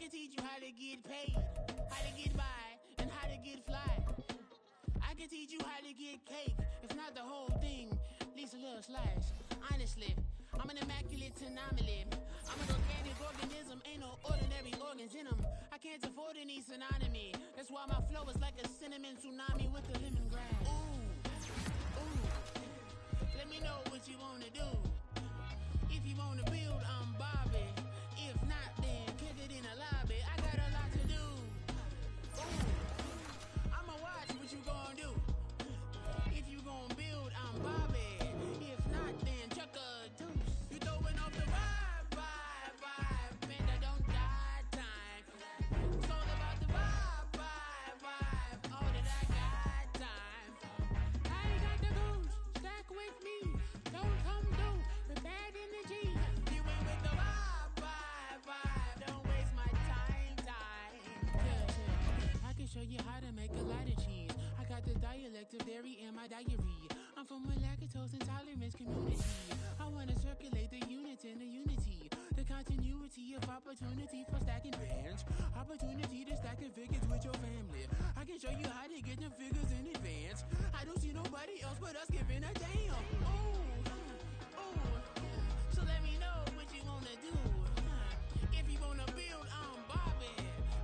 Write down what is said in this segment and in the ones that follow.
can teach you how to get paid, how to get by, and how to get fly. I can teach you how to get cake, if not the whole thing, at least a little slice. Honestly, I'm an immaculate anomaly. I'm an organic organism, ain't no ordinary organs in them. I can't afford any synonymy. That's why my flow is like a cinnamon tsunami with the lemongrass. Ooh, let me know what you wanna do. If you wanna build, I'm Bobby. If not, then kick it in the lobby. I got a lot to do. Ooh, I'ma watch what you gonna do. If you gonna build, I'm Bobby. If not, then chuck a deuce. You throwing off the vibe, man, I don't die time. It's all about the vibe, all that I got time. I ain't got the goose, stack with me. Don't come through with bad energy. You ain't with the vibe, don't waste my time. Yeah. I can show you how to make a lot of cheese. I got the dialect of dairy in my diary. I'm from a lactose intolerance community. I wanna circulate the units in the unity. The continuity of opportunity for stacking bands. Opportunity to stacking figures with your family. I can show you how to get them figures in advance. I don't see nobody else but us giving a damn. Ooh. So let me know what you wanna do. If you wanna build, I'm Bobby.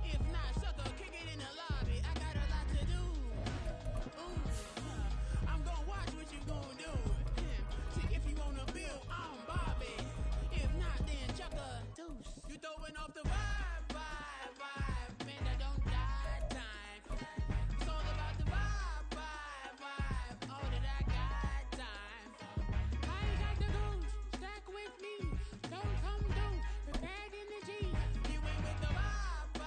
If not, sucker, kick it in the lobby. I got a lot to do. Ooh, I'm gonna watch what you gonna do. See, if you wanna build, I'm Bobby. If not, then chuck a deuce. You throwing off the vibe, man, I don't die time. It's all about the vibe, all that I got time. I ain't got the goose, stack with me. Don't come through with bad energy. You ain't with the vibe,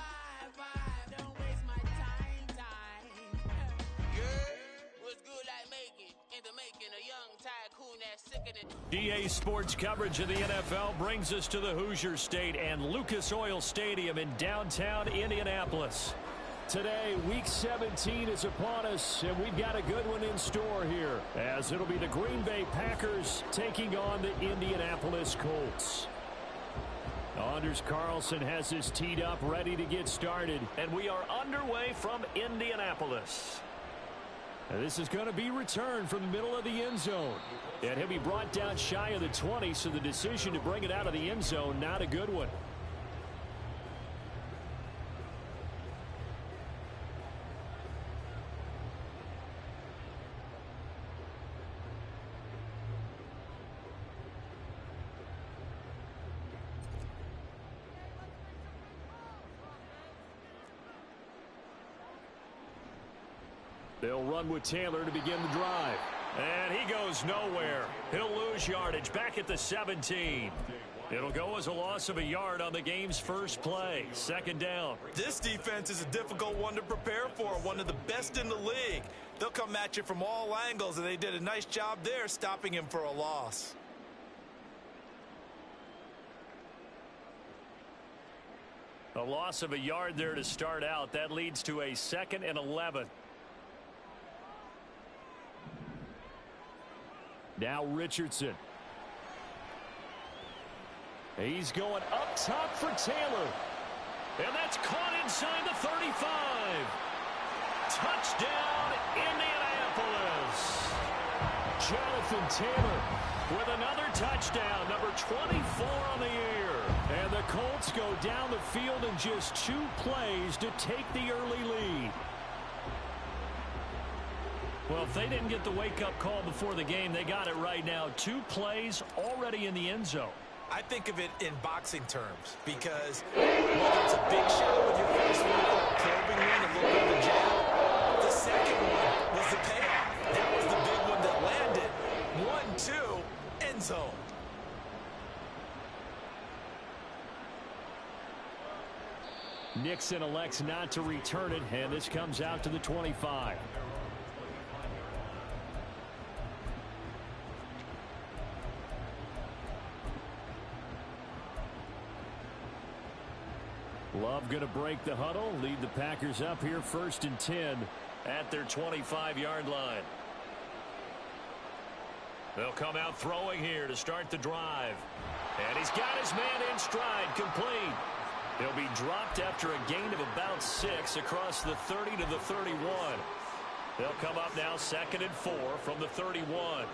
don't waste my time. Yeah, what's good like making, into making a young tycoon that's sicker than... EA Sports coverage of the NFL brings us to the Hoosier State and Lucas Oil Stadium in downtown Indianapolis. Today, Week 17 is upon us, and we've got a good one in store here, as it'll be the Green Bay Packers taking on the Indianapolis Colts. Anders Carlson has us teed up, ready to get started, and we are underway from Indianapolis. And this is going to be returned from the middle of the end zone. And he'll be brought down shy of the 20, so the decision to bring it out of the end zone, not a good one. They'll run with Taylor to begin the drive. And he goes nowhere. He'll lose yardage back at the 17. It'll go as a loss of a yard on the game's first play. Second down. This defense is a difficult one to prepare for, one of the best in the league. They'll come at you from all angles, and they did a nice job there stopping him for a loss. A loss of a yard there to start out. That leads to a 2nd and 11. Now Richardson. He's going up top for Taylor. And that's caught inside the 35. Touchdown, Indianapolis. Jonathan Taylor with another touchdown, number 24 on the year. And the Colts go down the field in just 2 plays to take the early lead. Well, if they didn't get the wake-up call before the game, they got it right now. 2 plays already in the end zone. I think of it in boxing terms because whether it's a big shot with your first one, a probing one, a little bit of a jab, the second one was the payoff. That was the big one that landed. 1-2, end zone. Nixon elects not to return it, and this comes out to the 25. Love going to break the huddle, lead the Packers up here 1st and 10 at their 25-yard line. They'll come out throwing here to start the drive. And he's got his man in stride, complete. He'll be dropped after a gain of about 6 across the 30 to the 31. They'll come up now 2nd and 4 from the 31.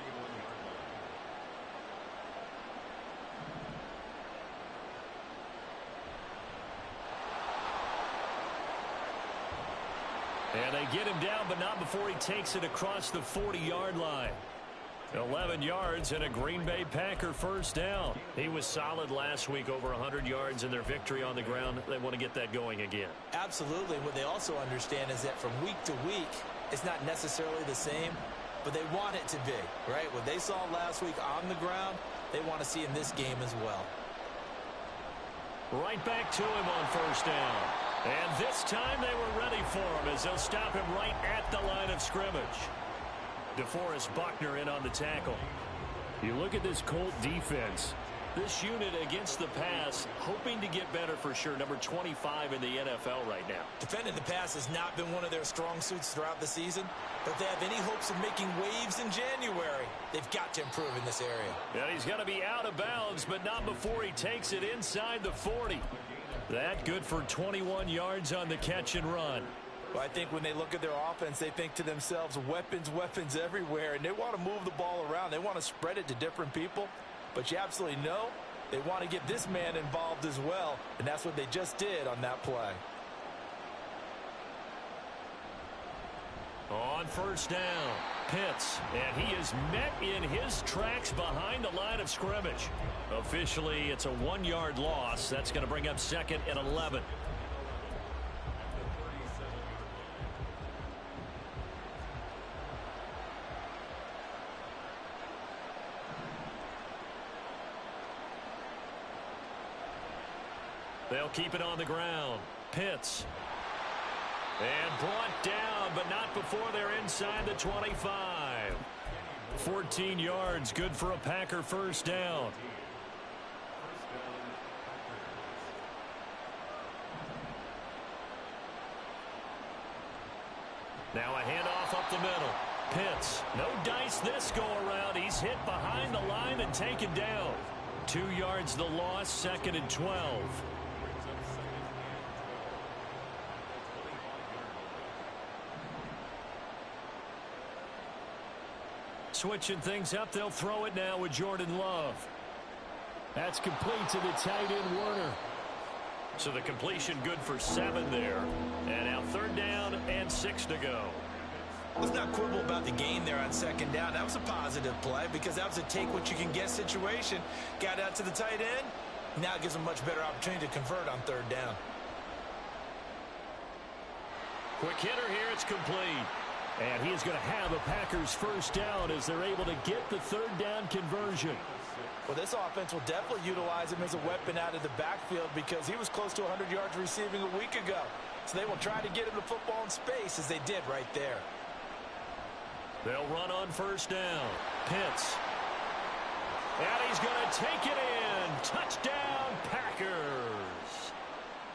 And they get him down, but not before he takes it across the 40-yard line. 11 yards and a Green Bay Packer first down. He was solid last week, over 100 yards in their victory on the ground. They want to get that going again. Absolutely. What they also understand is that from week to week, it's not necessarily the same, but they want it to be, right? What they saw last week on the ground, they want to see in this game as well. Right back to him on first down. And this time they were ready for him as they'll stop him right at the line of scrimmage. DeForest Buckner in on the tackle. You look at this Colt defense. This unit against the pass, hoping to get better for sure. Number 25 in the NFL right now. Defending the pass has not been one of their strong suits throughout the season. But if they have any hopes of making waves in January, they've got to improve in this area. And he's going to be out of bounds, but not before he takes it inside the 40. That good for 21 yards on the catch and run. Well, I think when they look at their offense, they think to themselves, weapons, weapons everywhere, and they want to move the ball around. They want to spread it to different people, but you absolutely know they want to get this man involved as well, and that's what they just did on that play. On first down, Pitts, and he is met in his tracks behind the line of scrimmage. Officially, it's a 1-yard loss. That's going to bring up 2nd and 11. They'll keep it on the ground. Pitts. And brought down, but not before they're inside the 25. 14 yards, good for a Packer first down. Now a handoff up the middle. Pitts, no dice this go around. He's hit behind the line and taken down. 2 yards the loss, 2nd and 12. Switching things up, they'll throw it now with Jordan Love. That's complete to the tight end Werner. So the completion good for 7 there. And now 3rd down and 6 to go. Let's not quibble about the gain there on 2nd down. That was a positive play because that was a take-what-you-can-get situation. Got out to the tight end. Now it gives them much better opportunity to convert on 3rd down. Quick hitter here, it's complete. And he is going to have a Packers first down as they're able to get the 3rd down conversion. Well, this offense will definitely utilize him as a weapon out of the backfield because he was close to 100 yards receiving a week ago. So they will try to get him the football in space as they did right there. They'll run on first down. Pitts. And he's going to take it in. Touchdown, Packers.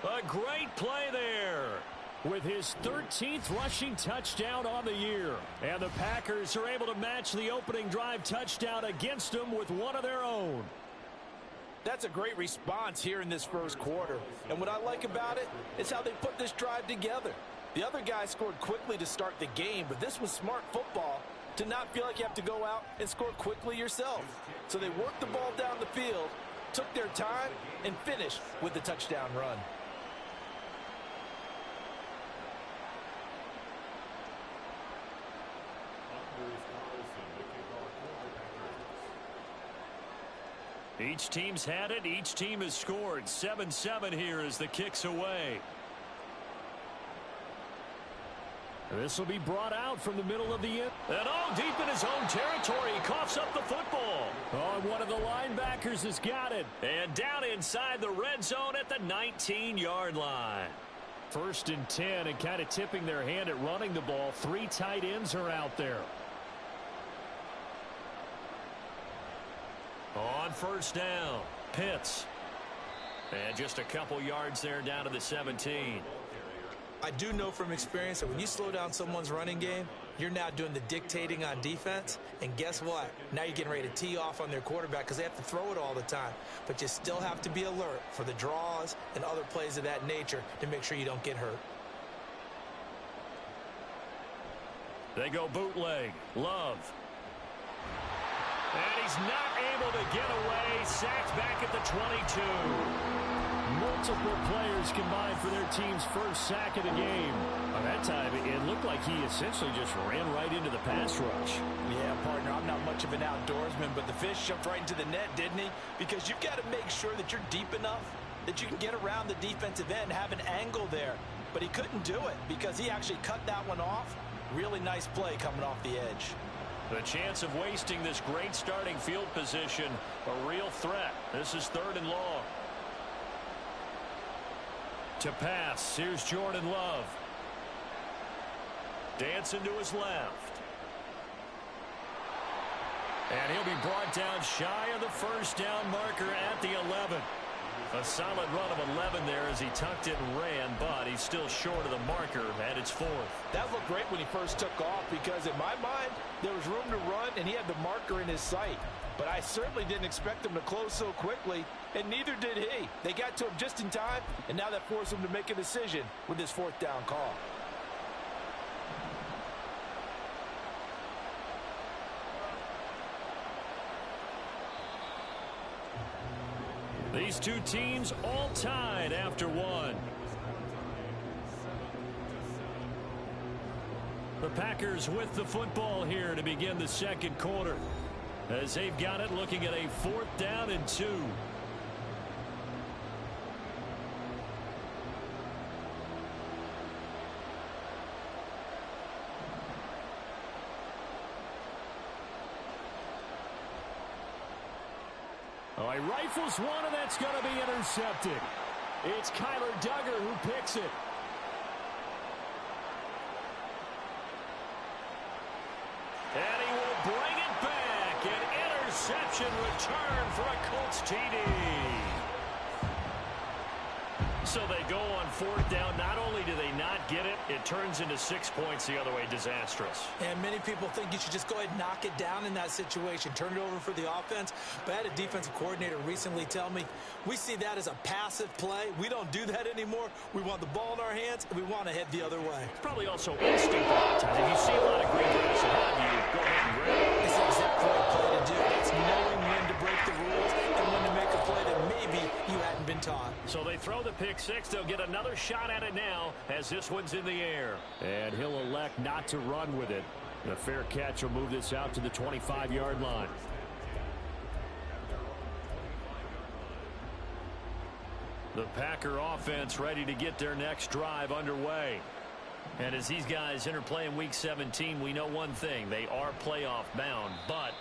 A great play there. With his 13th rushing touchdown on the year. And the Packers are able to match the opening drive touchdown against them with one of their own. That's a great response here in this first quarter. And what I like about it is how they put this drive together. The other guy scored quickly to start the game, but this was smart football to not feel like you have to go out and score quickly yourself. So they worked the ball down the field, took their time, and finished with the touchdown run. Each team's had it. Each team has scored. 7-7 here as the kick's away. This will be brought out from the middle of the end. And all deep in his own territory. He coughs up the football. Oh, one of the linebackers has got it. And down inside the red zone at the 19-yard line. 1st and 10, and kind of tipping their hand at running the ball. 3 tight ends are out there. On first down, Pitts. And just a couple yards there down to the 17. I do know from experience that when you slow down someone's running game, you're now doing the dictating on defense. And guess what? Now you're getting ready to tee off on their quarterback because they have to throw it all the time. But you still have to be alert for the draws and other plays of that nature to make sure you don't get hurt. They go bootleg. Love. And he's not able to get away. Sacked back at the 22. Multiple players combined for their team's first sack of the game. By that time, it looked like he essentially just ran right into the pass rush. Yeah, partner, I'm not much of an outdoorsman, but the fish jumped right into the net, didn't he? Because you've got to make sure that you're deep enough that you can get around the defensive end, have an angle there. But he couldn't do it because he actually cut that one off. Really nice play coming off the edge. The chance of wasting this great starting field position, a real threat. This is 3rd and long. To pass, here's Jordan Love. Dancing to his left. And he'll be brought down shy of the first down marker at the 11. A solid run of 11 there as he tucked it and ran, but he's still short of the marker at its 4th. That looked great when he first took off because in my mind, there was room to run and he had the marker in his sight. But I certainly didn't expect him to close so quickly, and neither did he. They got to him just in time, and now that forced him to make a decision with his 4th down call. These two teams all tied after 1. The Packers with the football here to begin the 2nd quarter. As they've got it, looking at a 4th down and 2. Oh, he rifles one, and that's going to be intercepted. It's Kyler Duggar who picks it. And he will bring it back. An interception return for a Colts TD. So they go on 4th down. Not only do they not get it, it turns into 6 points the other way. Disastrous. And many people think you should just go ahead and knock it down in that situation. Turn it over for the offense. But I had a defensive coordinator recently tell me, we see that as a passive play. We don't do that anymore. We want the ball in our hands, and we want to head the other way. It's probably also instinct a lot of times. If you see a lot of green grass ahead of you, go ahead and grab it. It's the exact right play to do. It's knowing when to break the rules and when to make a play that maybe you hadn't been taught. So they throw the pick 6. They'll get another shot at it now as this one's in the air. And he'll elect not to run with it. A fair catch will move this out to the 25-yard line. The Packer offense ready to get their next drive underway. And as these guys interplay in Week 17, we know one thing. They are playoff bound, but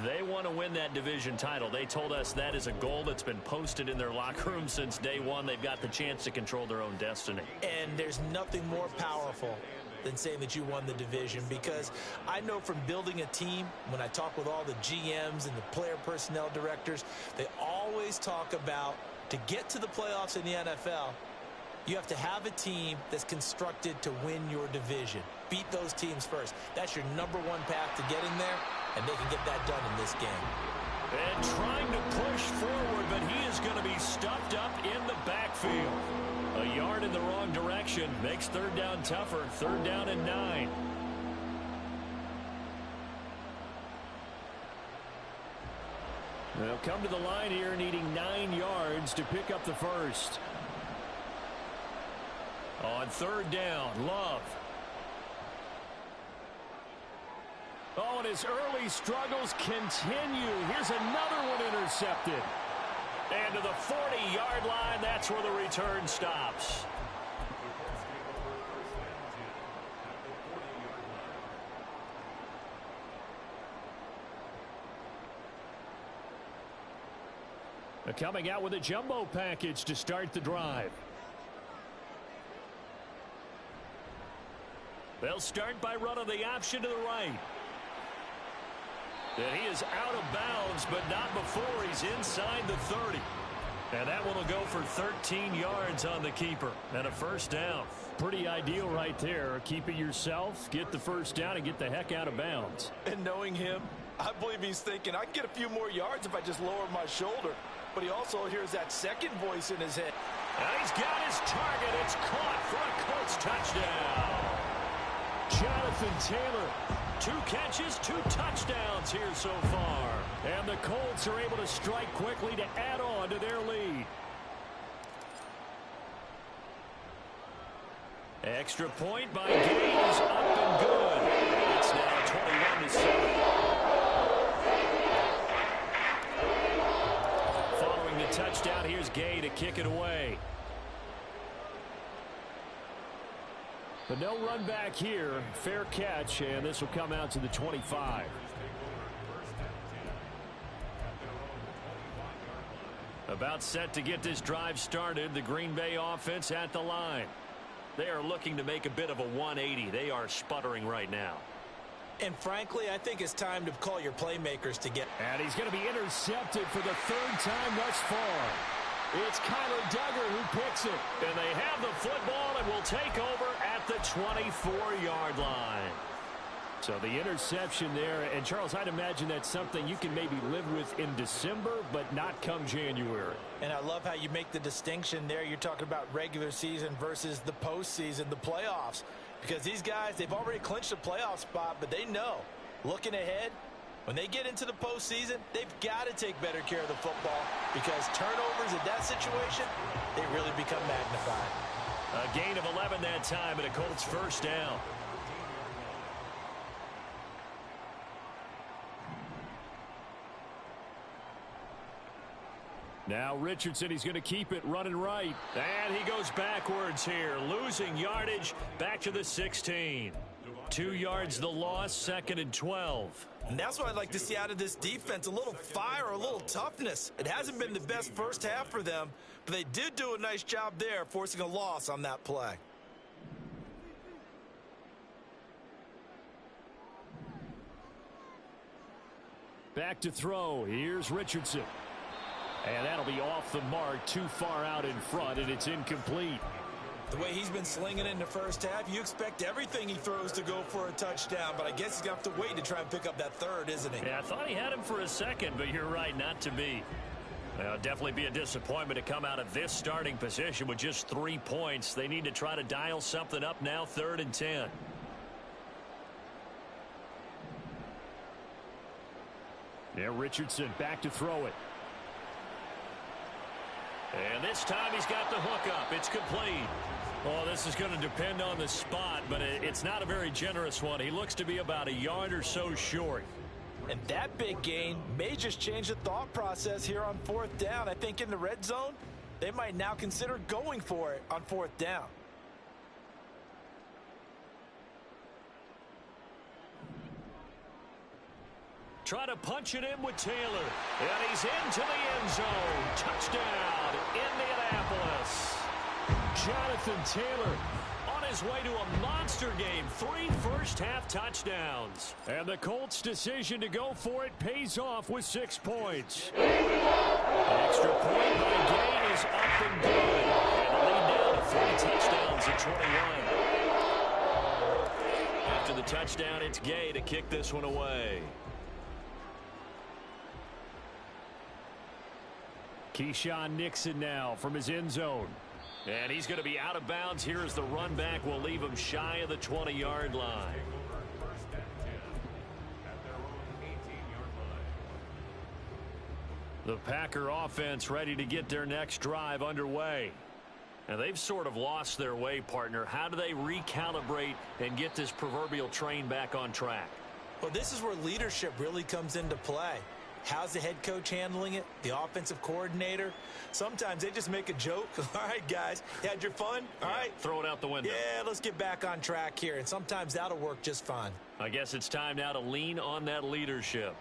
they want to win that division title. They told us that is a goal that's been posted in their locker room since day one. They've got the chance to control their own destiny. And there's nothing more powerful than saying that you won the division, because I know from building a team, when I talk with all the GMs and the player personnel directors, they always talk about, to get to the playoffs in the NFL, you have to have a team that's constructed to win your division. Beat those teams first. That's your #1 path to getting there, and they can get that done in this game. And trying to push forward, but he is going to be stuffed up in the backfield. A yard in the wrong direction makes 3rd down tougher. 3rd down and 9. They'll come to the line here needing 9 yards to pick up the first. On 3rd down, Love. Oh, and his early struggles continue. Here's another one intercepted. And to the 40-yard line, that's where the return stops. They're coming out with a jumbo package to start the drive. They'll start by running the option to the right. And he is out of bounds, but not before he's inside the 30. And that one will go for 13 yards on the keeper and a first down. Pretty ideal right there. Keep it yourself, get the first down, and get the heck out of bounds. And knowing him, I believe he's thinking, I can get a few more yards if I just lower my shoulder. But he also hears that second voice in his head. And he's got his target. It's caught for a Colts touchdown. Jonathan Taylor, 2 catches, 2 touchdowns here so far. And the Colts are able to strike quickly to add on to their lead. Extra point by Gaines, up and good. It's now 21-7. Following the touchdown, here's Gay to kick it away. But no run back here. Fair catch, and this will come out to the 25. About set to get this drive started. The Green Bay offense at the line. They are looking to make a bit of a 180. They are sputtering right now. And frankly, I think it's time to call your playmakers to get. And he's going to be intercepted for the 3rd time thus far. It's Kyler Duggar who picks it. And they have the football and will take over at the 24-yard line. So the interception there. And, Charles, I'd imagine that's something you can maybe live with in December, but not come January. And I love how you make the distinction there. You're talking about regular season versus the postseason, the playoffs. Because these guys, they've already clinched a playoff spot, but they know, looking ahead, when they get into the postseason, they've got to take better care of the football because turnovers in that situation, they really become magnified. A gain of 11 that time and a Colts first down. Now Richardson, he's going to keep it running right. And he goes backwards here, losing yardage back to the 16. 2 yards the loss, 2nd and 12. And that's what I'd like to see out of this defense, a little fire, a little toughness. It hasn't been the best first half for them, but they did do a nice job there, forcing a loss on that play. Back to throw. Here's Richardson. And that'll be off the mark, too far out in front, and it's incomplete. The way he's been slinging in the first half, you expect everything he throws to go for a touchdown, but I guess he's going to have to wait to try and pick up that third, isn't he? Yeah, I thought he had him for a second, but you're right, not to be. Well, definitely be a disappointment to come out of this starting position with just 3 points. They need to try to dial something up now, 3rd and 10. Yeah, Richardson back to throw it. And this time he's got the hook up. It's complete. Oh, this is going to depend on the spot, but it's not a very generous one. He looks to be about a yard or so short. And that big gain may just change the thought process here on 4th down. I think in the red zone, they might now consider going for it on 4th down. Try to punch it in with Taylor. And he's into the end zone. Touchdown, Indianapolis. Jonathan Taylor on his way to a monster game. 3 first-half touchdowns. And the Colts' decision to go for it pays off with 6 points. Extra point by Gay is up and good. And the lead down to 3 touchdowns at 21. After the touchdown, it's Gay to kick this one away. Keyshawn Nixon now from his end zone. And he's going to be out of bounds here as the run back will leave him shy of the 20-yard line. The Packer offense ready to get their next drive underway. And they've sort of lost their way, partner. How do they recalibrate and get this proverbial train back on track? Well, this is where leadership really comes into play. How's the head coach handling it? The offensive coordinator? Sometimes they just make a joke. All right, guys, you had your fun? All right. Throw it out the window. Yeah, let's get back on track here. And sometimes that'll work just fine. I guess it's time now to lean on that leadership.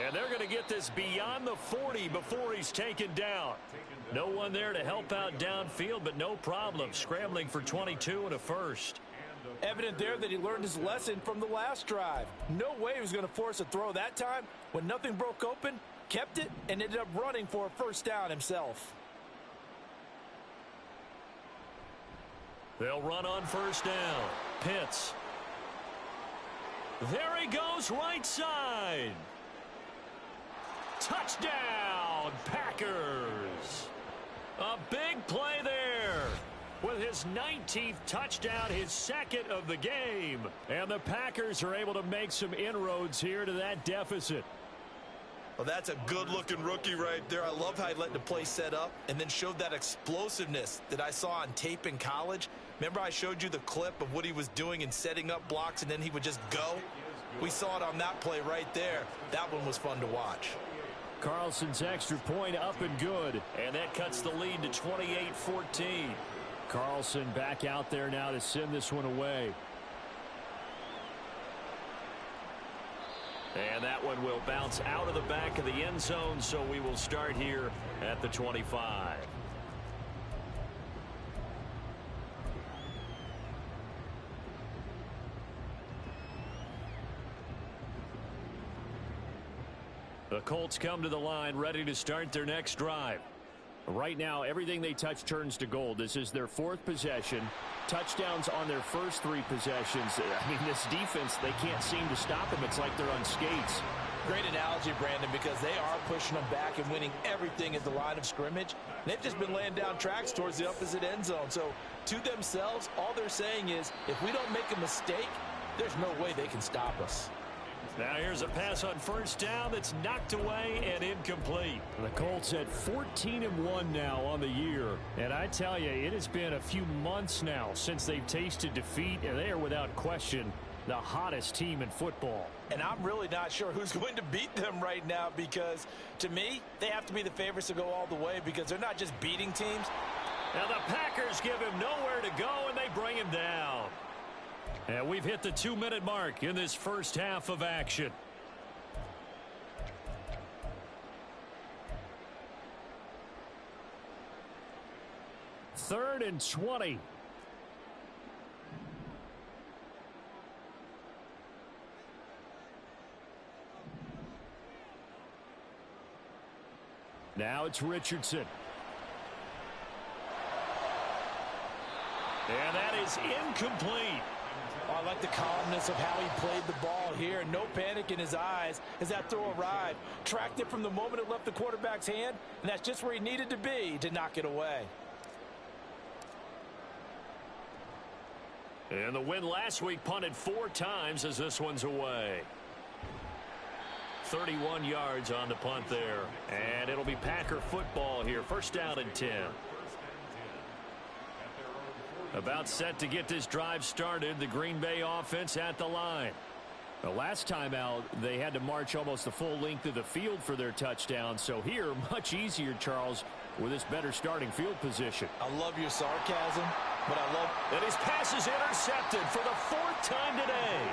And they're going to get this beyond the 40 before he's taken down. No one there to help out downfield, but no problem. Scrambling for 22 and a first. Evident there that he learned his lesson from the last drive. No way he was going to force a throw that time. When nothing broke open, kept it, and ended up running for a first down himself. They'll run on first down. Pitts. There he goes, right side. Touchdown, Packers. A big play there. With his 19th touchdown, his second of the game. And the Packers are able to make some inroads here to that deficit. Well, that's a good-looking rookie right there. I love how he let the play set up and then showed that explosiveness that I saw on tape in college. Remember I showed you the clip of what he was doing and setting up blocks, and then he would just go? We saw it on that play right there. That one was fun to watch. Carlson's extra point up and good. And that cuts the lead to 28-14. Carlson back out there now to send this one away. And that one will bounce out of the back of the end zone, so we will start here at the 25. The Colts come to the line ready to start their next drive. Right now, everything they touch turns to gold. This is their fourth possession. Touchdowns on their first three possessions. I mean, this defense, they can't seem to stop them. It's like they're on skates. Great analogy, Brandon, because they are pushing them back and winning everything at the line of scrimmage. They've just been laying down tracks towards the opposite end zone. So, to themselves, all they're saying is, if we don't make a mistake, there's no way they can stop us. Now here's a pass on first down that's knocked away and incomplete. The Colts at 14-1 now on the year. And I tell you, it has been a few months now since they've tasted defeat, and they are without question the hottest team in football. And I'm really not sure who's going to beat them right now, because to me, they have to be the favorites to go all the way, because they're not just beating teams. Now the Packers give him nowhere to go, and they bring him down. And we've hit the 2-minute mark in this first half of action. Third and 20. Now it's Richardson. And that is incomplete. Oh, I like the calmness of how he played the ball here. No panic in his eyes as that throw arrived. Tracked it from the moment it left the quarterback's hand, and that's just where he needed to be to knock it away. And the win last week punted 4 times as this one's away. 31 yards on the punt there. And it'll be Packer football here. First down and 10. About set to get this drive started. The Green Bay offense at the line. The last time out, they had to march almost the full length of the field for their touchdown. So here, much easier, Charles, with this better starting field position. I love your sarcasm, but I love that his pass is intercepted for the 4th time today.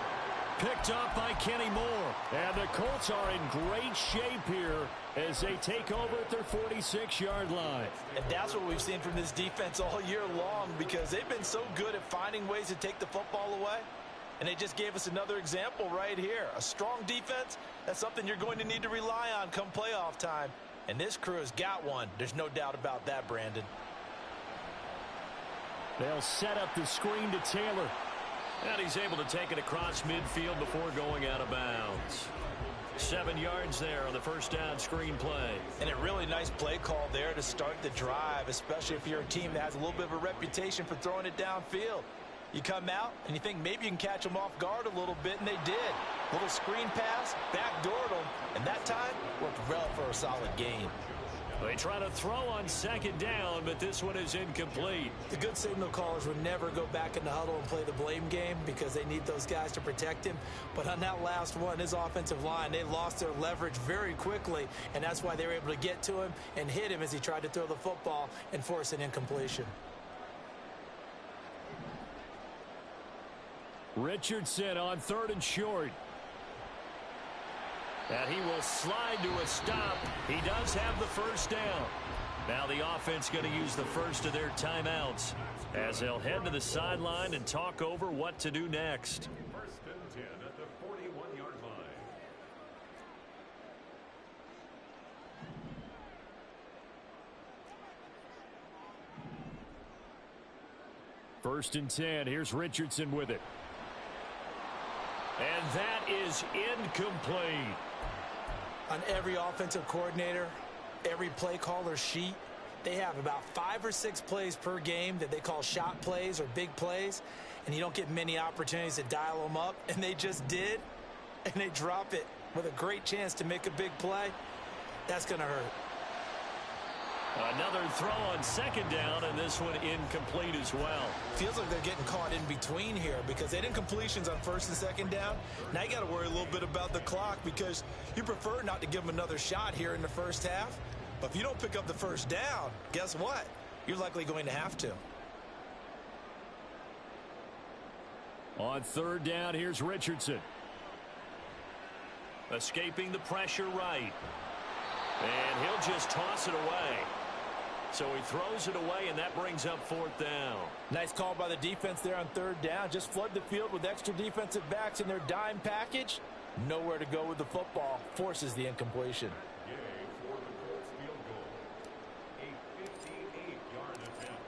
Picked up by Kenny Moore. And the Colts are in great shape here as they take over at their 46-yard line. And that's what we've seen from this defense all year long, because they've been so good at finding ways to take the football away. And they just gave us another example right here. A strong defense, that's something you're going to need to rely on come playoff time. And this crew has got one. There's no doubt about that, Brandon. They'll set up the screen to Taylor. And he's able to take it across midfield before going out of bounds. 7 yards there on the first down screen play. And a really nice play call there to start the drive, especially if you're a team that has a little bit of a reputation for throwing it downfield. You come out and you think maybe you can catch them off guard a little bit, and they did. Little screen pass, backdoored them, and that time worked well for a solid gain. They try to throw on second down, but this one is incomplete. The good signal callers would never go back in the huddle and play the blame game because they need those guys to protect him. But on that last one, his offensive line, they lost their leverage very quickly, and that's why they were able to get to him and hit him as he tried to throw the football and force an incompletion. Richardson on 3rd and short. And he will slide to a stop. He does have the first down. Now the offense going to use the first of their timeouts as they'll head to the sideline and talk over what to do next. First and 10 at the 41-yard line. First and 10. Here's Richardson with it. And that is incomplete. On every offensive coordinator, every play caller sheet, they have about 5 or 6 plays per game that they call shot plays or big plays, and you don't get many opportunities to dial them up, and they just did, and they drop it with a great chance to make a big play. That's going to hurt. Another throw on second down, and this one incomplete as well. Feels like they're getting caught in between here because they didn't completions on first and second down. Now you got to worry a little bit about the clock because you prefer not to give them another shot here in the first half. But if you don't pick up the first down, guess what? You're likely going to have to. On third down, here's Richardson. Escaping the pressure right. And he'll just toss it away. So he throws it away, and that brings up fourth down. Nice call by the defense there on third down. Just flood the field with extra defensive backs in their dime package. Nowhere to go with the football. Forces the incompletion. Yay for the Colts field goal. A 58-yard attempt.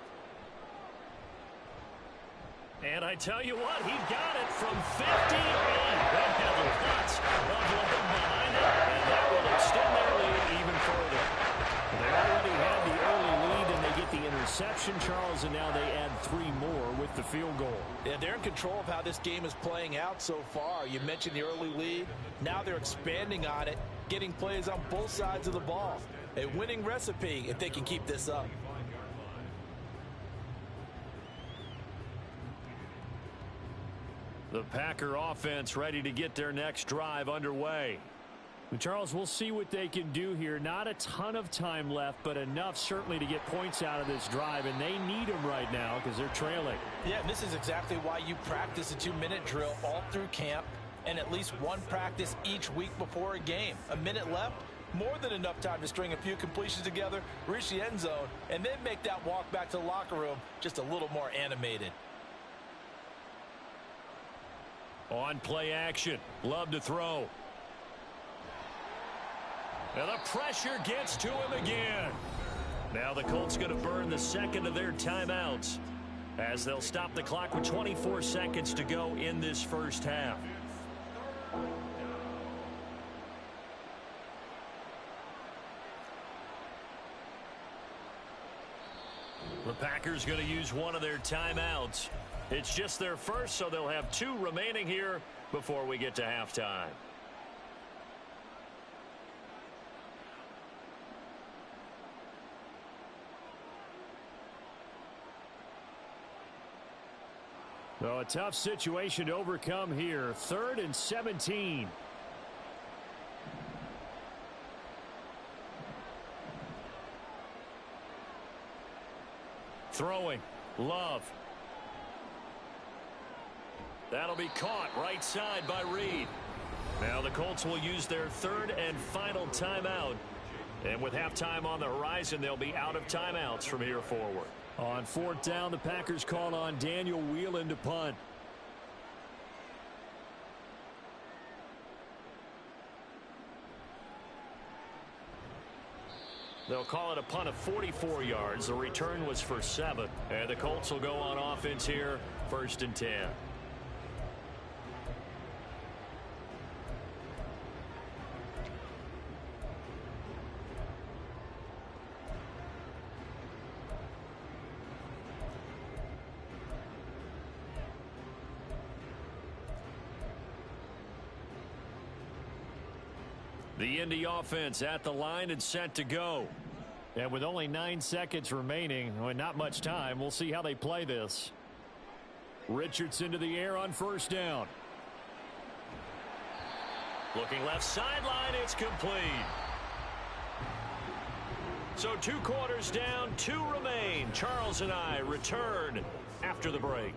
And I tell you what, he got it from 58. That had lots of love behind it, and that will extend their lead even further. They already had the early lead, and they get the interception, Charles, and now they add 3 more with the field goal. Yeah, they're in control of how this game is playing out so far. You mentioned the early lead. Now they're expanding on it, getting plays on both sides of the ball. A winning recipe if they can keep this up. The Packer offense ready to get their next drive underway. And Charles, we'll see what they can do here. Not a ton of time left, but enough certainly to get points out of this drive, and they need them right now because they're trailing. Yeah, and this is exactly why you practice a 2-minute drill all through camp and at least one practice each week before a game. A minute left, more than enough time to string a few completions together, reach the end zone, and then make that walk back to the locker room just a little more animated. On play action, Love to throw. And the pressure gets to him again. Now the Colts going to burn the second of their timeouts as they'll stop the clock with 24 seconds to go in this first half. The Packers going to use one of their timeouts. It's just their first, so they'll have 2 remaining here before we get to halftime. So a tough situation to overcome here. 3rd and 17. Throwing. Love. That'll be caught right side by Reed. Now the Colts will use their 3rd and final timeout. And with halftime on the horizon, they'll be out of timeouts from here forward. On 4th down, the Packers call on Daniel Whelan to punt. They'll call it a punt of 44 yards. The return was for 7. And the Colts will go on offense here, 1st and 10. The Indy offense at the line and set to go. And with only 9 seconds remaining, not much time, we'll see how they play this. Richardson to the air on 1st down. Looking left sideline, it's complete. So 2 quarters down, 2 remain. Charles and I return after the break.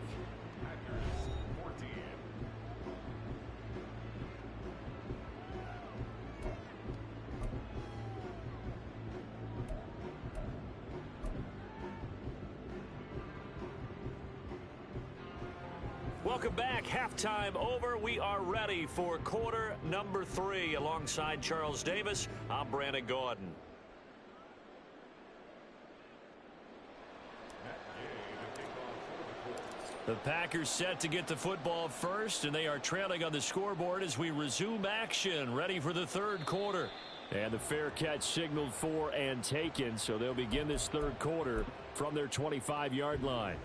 Welcome back. Halftime over. We are ready for quarter number 3. Alongside Charles Davis, I'm Brandon Gordon. The Packers set to get the football first, and they are trailing on the scoreboard as we resume action, ready for the third quarter. And the fair catch signaled for and taken, so they'll begin this third quarter from their 25-yard line.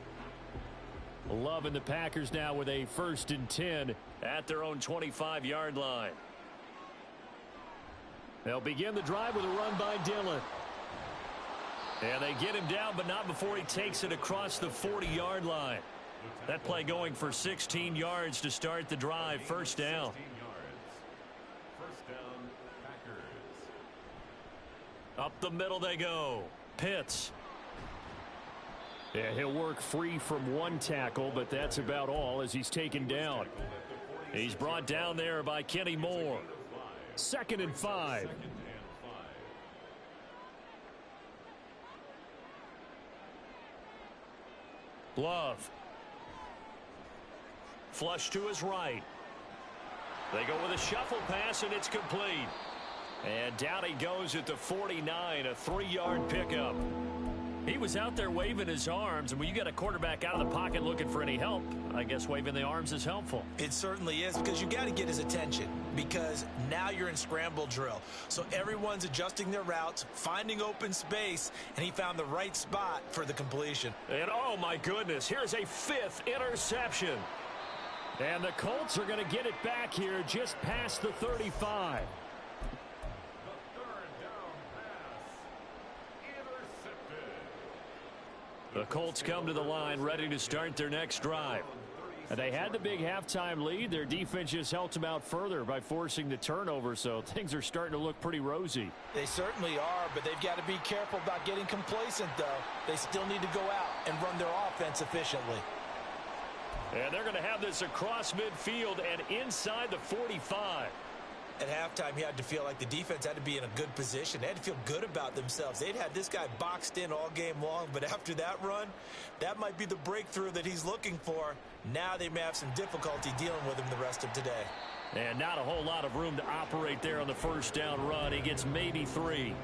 Love and the Packers now with a 1st and 10 at their own 25-yard line. They'll begin the drive with a run by Dillon. And they get him down, but not before he takes it across the 40-yard line. That play going for 16 yards to start the drive. First down. First down, Packers. Up the middle they go. Pitts. Yeah, he'll work free from one tackle, but that's about all as he's taken down. He's brought down there by Kenny Moore. 2nd and 5. Love. Flush to his right. They go with a shuffle pass, and it's complete. And down he goes at the 49, a 3-yard pickup. He was out there waving his arms, and when you got a quarterback out of the pocket looking for any help, I guess waving the arms is helpful. It certainly is, because you got to get his attention, because now you're in scramble drill. So everyone's adjusting their routes, finding open space, and he found the right spot for the completion. And oh my goodness, here's a 5th interception. And the Colts are going to get it back here just past the 35. The Colts come to the line ready to start their next drive. And they had the big halftime lead. Their defense just helped them out further by forcing the turnover, so things are starting to look pretty rosy. They certainly are, but they've got to be careful about getting complacent, though. They still need to go out and run their offense efficiently. And they're going to have this across midfield and inside the 45. At halftime, you had to feel like the defense had to be in a good position. They had to feel good about themselves. They'd had this guy boxed in all game long, but after that run, that might be the breakthrough that he's looking for. Now they may have some difficulty dealing with him the rest of today. And not a whole lot of room to operate there on the first down run. He gets maybe 3.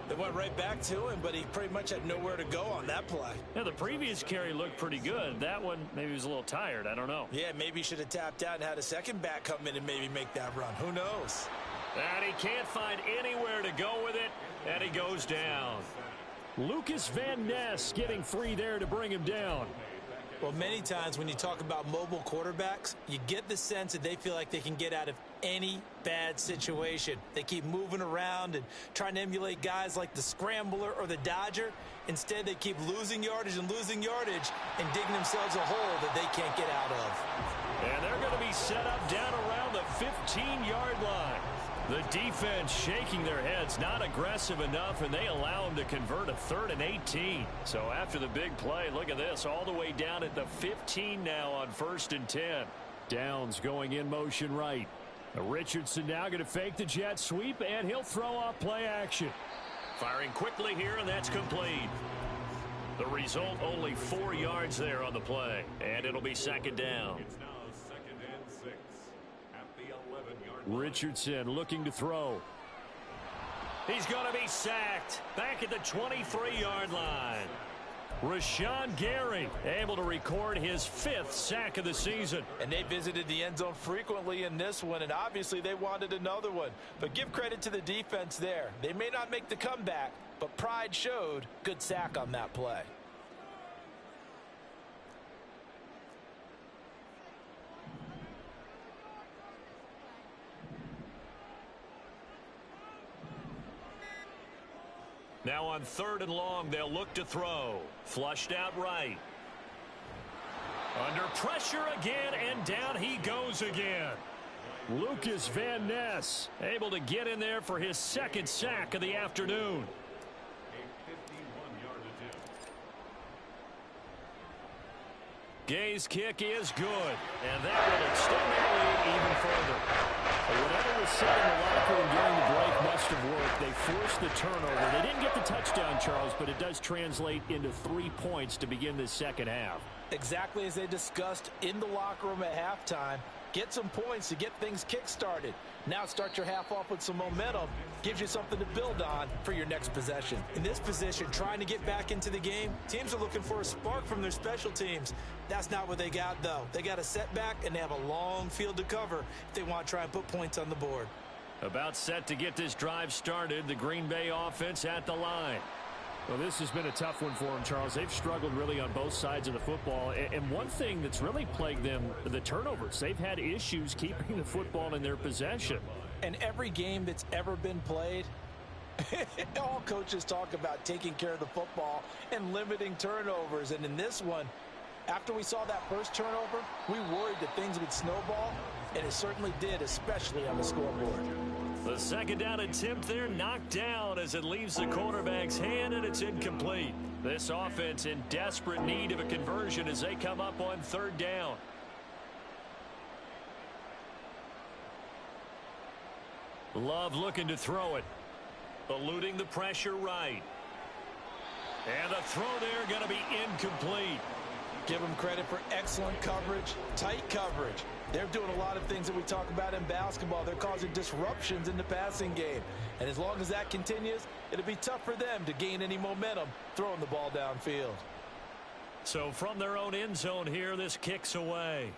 They went right back to him, but he pretty much had nowhere to go on that play. Yeah, the previous carry looked pretty good. That one, maybe he was a little tired. I don't know. Yeah, maybe he should have tapped out and had a second back come in and maybe make that run. Who knows? And he can't find anywhere to go with it, and he goes down. Lucas Van Ness getting free there to bring him down. Well, many times when you talk about mobile quarterbacks, you get the sense that they feel like they can get out of any bad situation. They keep moving around and trying to emulate guys like the Scrambler or the Dodger. Instead, they keep losing yardage and digging themselves a hole that they can't get out of. And they're going to be set up down around the 15-yard line. The defense shaking their heads, not aggressive enough, and they allow them to convert a 3rd and 18. So after the big play, look at this, all the way down at the 15 now on 1st and 10. Downs going in motion right. Richardson now going to fake the jet sweep, and he'll throw off play action. Firing quickly here, and that's complete. The result, only 4 yards there on the play, and it'll be 2nd down. It's now 2nd and 6 at the 11-yard line. Richardson looking to throw. He's going to be sacked back at the 23-yard line. Rashawn Gary able to record his 5th sack of the season. And they visited the end zone frequently in this one, and obviously they wanted another one. But give credit to the defense there. They may not make the comeback, but pride showed. Good sack on that play. Now on 3rd and long, they'll look to throw. Flushed out right. Under pressure again, and down he goes again. Lucas Van Ness able to get in there for his 2nd sack of the afternoon. A 51-yard attempt. Gay's kick is good, and that will extend their lead even further. Whatever was said in the locker room during the break must have worked. They forced the turnover. They didn't get the touchdown, Charles, but it does translate into 3 points to begin this second half. Exactly as they discussed in the locker room at halftime. Get some points to get things kick-started. Now start your half off with some momentum. Gives you something to build on for your next possession. In this position, trying to get back into the game, teams are looking for a spark from their special teams. That's not what they got, though. They got a setback, and they have a long field to cover if they want to try and put points on the board. About set to get this drive started. The Green Bay offense at the line. Well, this has been a tough one for them, Charles. They've struggled really on both sides of the football. And one thing that's really plagued them, the turnovers. They've had issues keeping the football in their possession. And every game that's ever been played, all coaches talk about taking care of the football and limiting turnovers. And in this one, after we saw that first turnover, we worried that things would snowball, and it certainly did, especially on the scoreboard. The second down attempt there knocked down as it leaves the quarterback's hand, and it's incomplete. This offense in desperate need of a conversion as they come up on third down. Love looking to throw it. Eluding the pressure right. And the throw there going to be incomplete. Give them credit for excellent coverage, tight coverage. They're doing a lot of things that we talk about in basketball. They're causing disruptions in the passing game. And as long as that continues, it'll be tough for them to gain any momentum throwing the ball downfield. So from their own end zone here, this kicks away.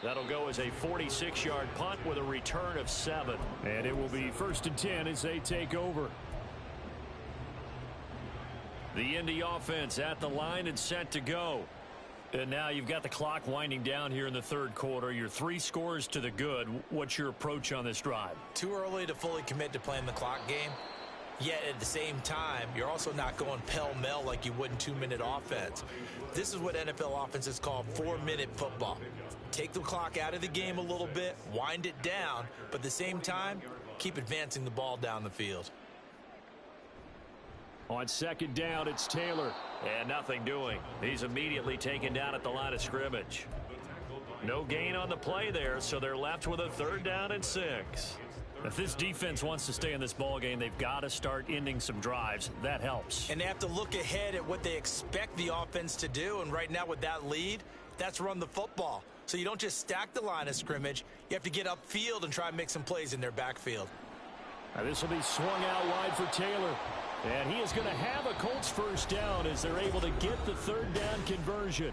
That'll go as a 46-yard punt with a return of 7. And it will be 1st and 10 as they take over. The Indy offense at the line and set to go. And now you've got the clock winding down here in the third quarter. You're 3 scores to the good. What's your approach on this drive? Too early to fully commit to playing the clock game. Yet at the same time, you're also not going pell-mell like you would in 2-minute offense. This is what NFL offenses call 4-minute football. Take the clock out of the game a little bit, wind it down, but at the same time, keep advancing the ball down the field. On second down, it's Taylor. And nothing doing. He's immediately taken down at the line of scrimmage. No gain on the play there, so they're left with a 3rd down and 6. If this defense wants to stay in this ballgame, they've got to start ending some drives. That helps. And they have to look ahead at what they expect the offense to do. And right now with that lead, that's run the football. So you don't just stack the line of scrimmage. You have to get upfield and try and make some plays in their backfield. Now this will be swung out wide for Taylor. And he is going to have a Colts 1st down as they're able to get the 3rd down conversion.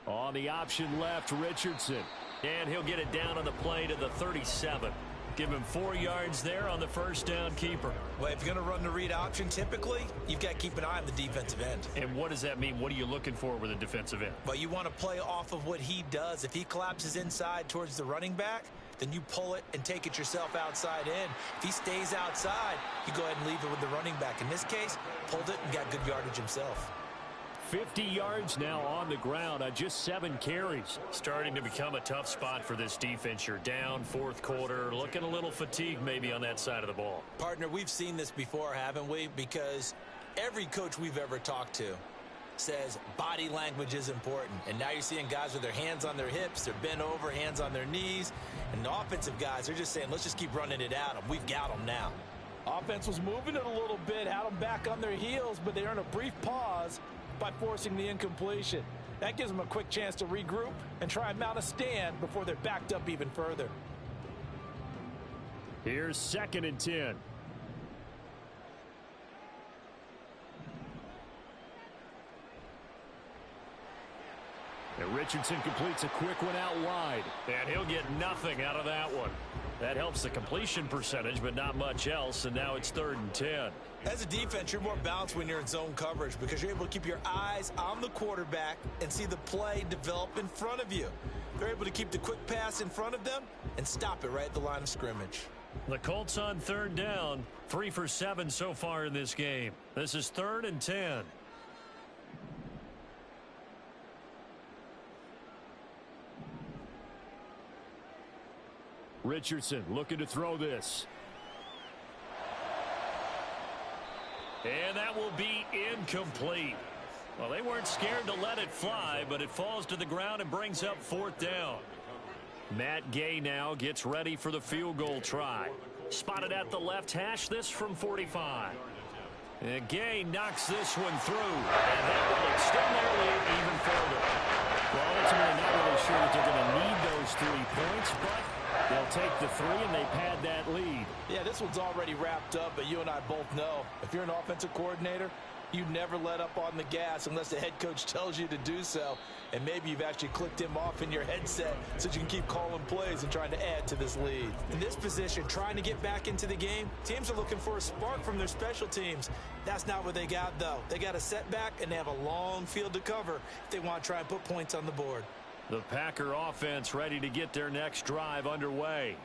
On the option left, Richardson. And he'll get it down on the play to the 37. Give him 4 yards there on the 1st down keeper. Well, if you're going to run the read option, typically, you've got to keep an eye on the defensive end. And what does that mean? What are you looking for with a defensive end? Well, you want to play off of what he does. If he collapses inside towards the running back, then you pull it and take it yourself outside in. If he stays outside, you go ahead and leave it with the running back. In this case, pulled it and got good yardage himself. 50 yards now on the ground on just 7 carries. Starting to become a tough spot for this defense. You're down 4th quarter, looking a little fatigued maybe on that side of the ball. Partner, we've seen this before, haven't we? Because every coach we've ever talked to says body language is important. And now you're seeing guys with their hands on their hips, they're bent over, hands on their knees. And the offensive guys, they're just saying, let's just keep running it at them. We've got them now. Offense was moving it a little bit, had them back on their heels, but they earned a brief pause by forcing the incompletion. That gives them a quick chance to regroup and try and mount a stand before they're backed up even further. Here's 2nd and 10. And Richardson completes a quick one out wide. And he'll get nothing out of that one. That helps the completion percentage, but not much else, and now it's 3rd and 10. As a defense, you're more balanced when you're in zone coverage because you're able to keep your eyes on the quarterback and see the play develop in front of you. They're able to keep the quick pass in front of them and stop it right at the line of scrimmage. The Colts on 3rd down, 3 for 7 so far in this game. This is 3rd and 10. Richardson looking to throw this. And that will be incomplete. Well, they weren't scared to let it fly, but it falls to the ground and brings up 4th down. Matt Gay now gets ready for the field goal try. Spotted at the left hash, this from 45. And Gay knocks this one through, and that will extend their lead even further. Well, ultimately not really sure that they're going to need those 3 points, but they'll take the 3 and they pad that lead. Yeah, this one's already wrapped up, but you and I both know if you're an offensive coordinator, you never let up on the gas unless the head coach tells you to do so. And maybe you've actually clicked him off in your headset so you can keep calling plays and trying to add to this lead. In this position, trying to get back into the game, teams are looking for a spark from their special teams. That's not what they got, though. They got a setback, and they have a long field to cover if they want to try and put points on the board. The Packer offense ready to get their next drive underway.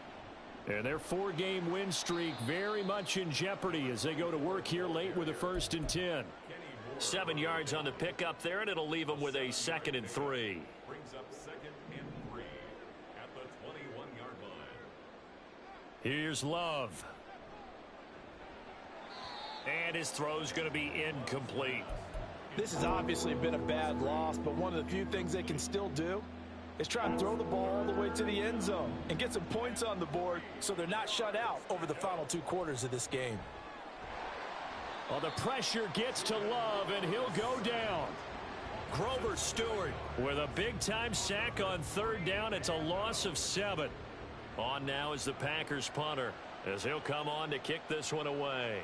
And their 4-game win streak very much in jeopardy as they go to work here late with a 1st and 10. 7 yards on the pickup there, and it'll leave them with a 2nd and 3. Brings up 2nd and 3 at the 21-yard line. Here's Love. And his throw's going to be incomplete. This has obviously been a bad loss, but one of the few things they can still do is try and throw the ball all the way to the end zone and get some points on the board so they're not shut out over the final 2 quarters of this game. Well, the pressure gets to Love, and he'll go down. Grover Stewart with a big-time sack on 3rd down. It's a loss of 7. On now is the Packers punter as he'll come on to kick this one away.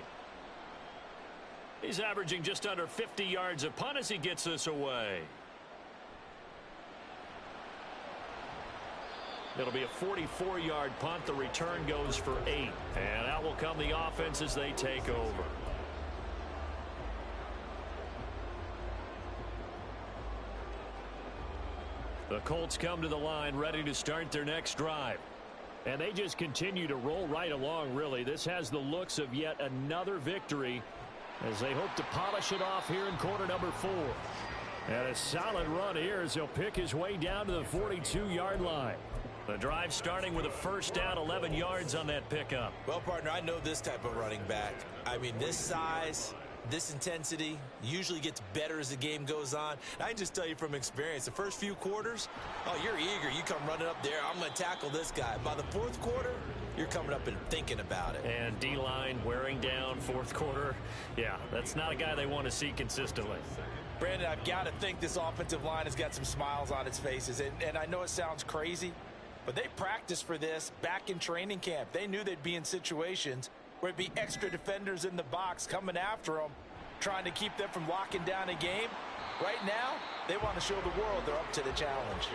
He's averaging just under 50 yards a punt as he gets this away. It'll be a 44-yard punt. The return goes for 8. And out will come the offense as they take over. The Colts come to the line ready to start their next drive. And they just continue to roll right along, really. This has the looks of yet another victory as they hope to polish it off here in quarter number 4. And a solid run here as he'll pick his way down to the 42-yard line. The drive starting with a 1st down, 11 yards on that pickup. Well, partner, I know this type of running back. I mean, this size, this intensity usually gets better as the game goes on. I can just tell you from experience, the first few quarters, oh, you're eager. You come running up there, I'm going to tackle this guy. By the 4th quarter, you're coming up and thinking about it. And D-line wearing down 4th quarter. Yeah, that's not a guy they want to see consistently. Brandon, I've got to think this offensive line has got some smiles on its faces. And I know it sounds crazy, but they practiced for this back in training camp. They knew they'd be in situations where it'd be extra defenders in the box coming after them, trying to keep them from locking down a game. Right now, they want to show the world they're up to the challenge.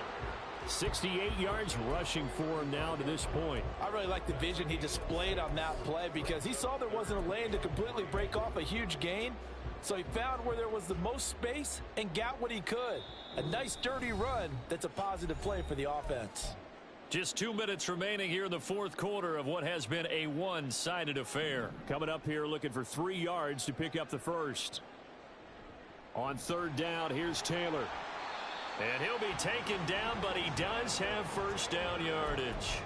68 yards rushing for him now to this point. I really like the vision he displayed on that play because he saw there wasn't a lane to completely break off a huge gain. So he found where there was the most space and got what he could. A nice dirty run that's a positive play for the offense. Just 2 minutes remaining here in the 4th quarter of what has been a one-sided affair. Coming up here looking for 3 yards to pick up the 1st. On 3rd down, here's Taylor. And he'll be taken down, but he does have 1st down yardage.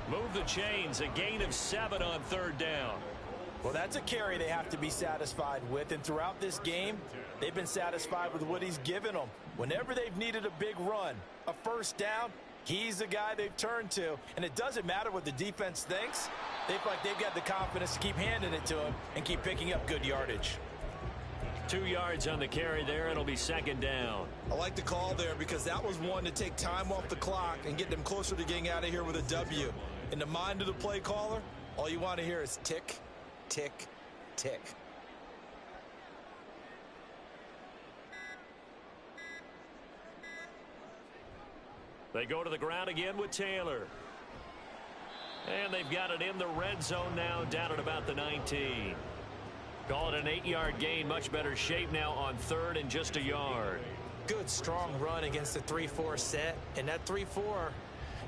Move the chains, a gain of 7 on 3rd down. Well, that's a carry they have to be satisfied with, and throughout this game, they've been satisfied with what he's given them. Whenever they've needed a big run, a 1st down, he's the guy they've turned to, and it doesn't matter what the defense thinks. They feel like they've got the confidence to keep handing it to him and keep picking up good yardage. 2 yards on the carry there. It'll be 2nd down. I like the call there because that was one to take time off the clock and get them closer to getting out of here with a W. In the mind of the play caller, all you want to hear is tick, tick, tick. They go to the ground again with Taylor. And they've got it in the red zone now, down at about the 19. Call it an 8-yard gain. Much better shape now on 3rd and just a yard. Good, strong run against the 3-4 set. And that 3-4,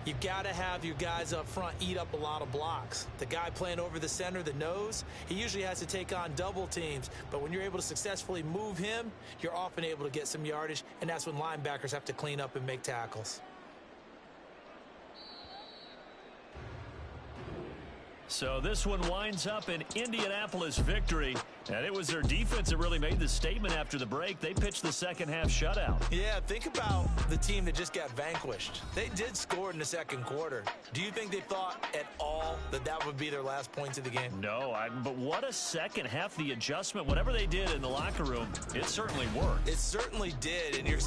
you've got to have your guys up front eat up a lot of blocks. The guy playing over the center, the nose, he usually has to take on double teams. But when you're able to successfully move him, you're often able to get some yardage. And that's when linebackers have to clean up and make tackles. So this one winds up an Indianapolis victory. And it was their defense that really made the statement after the break. They pitched the second-half shutout. Yeah, think about the team that just got vanquished. They did score in the second quarter. Do you think they thought at all that that would be their last points of the game? No, but what a second half. The adjustment, whatever they did in the locker room, it certainly worked. It certainly did, and you're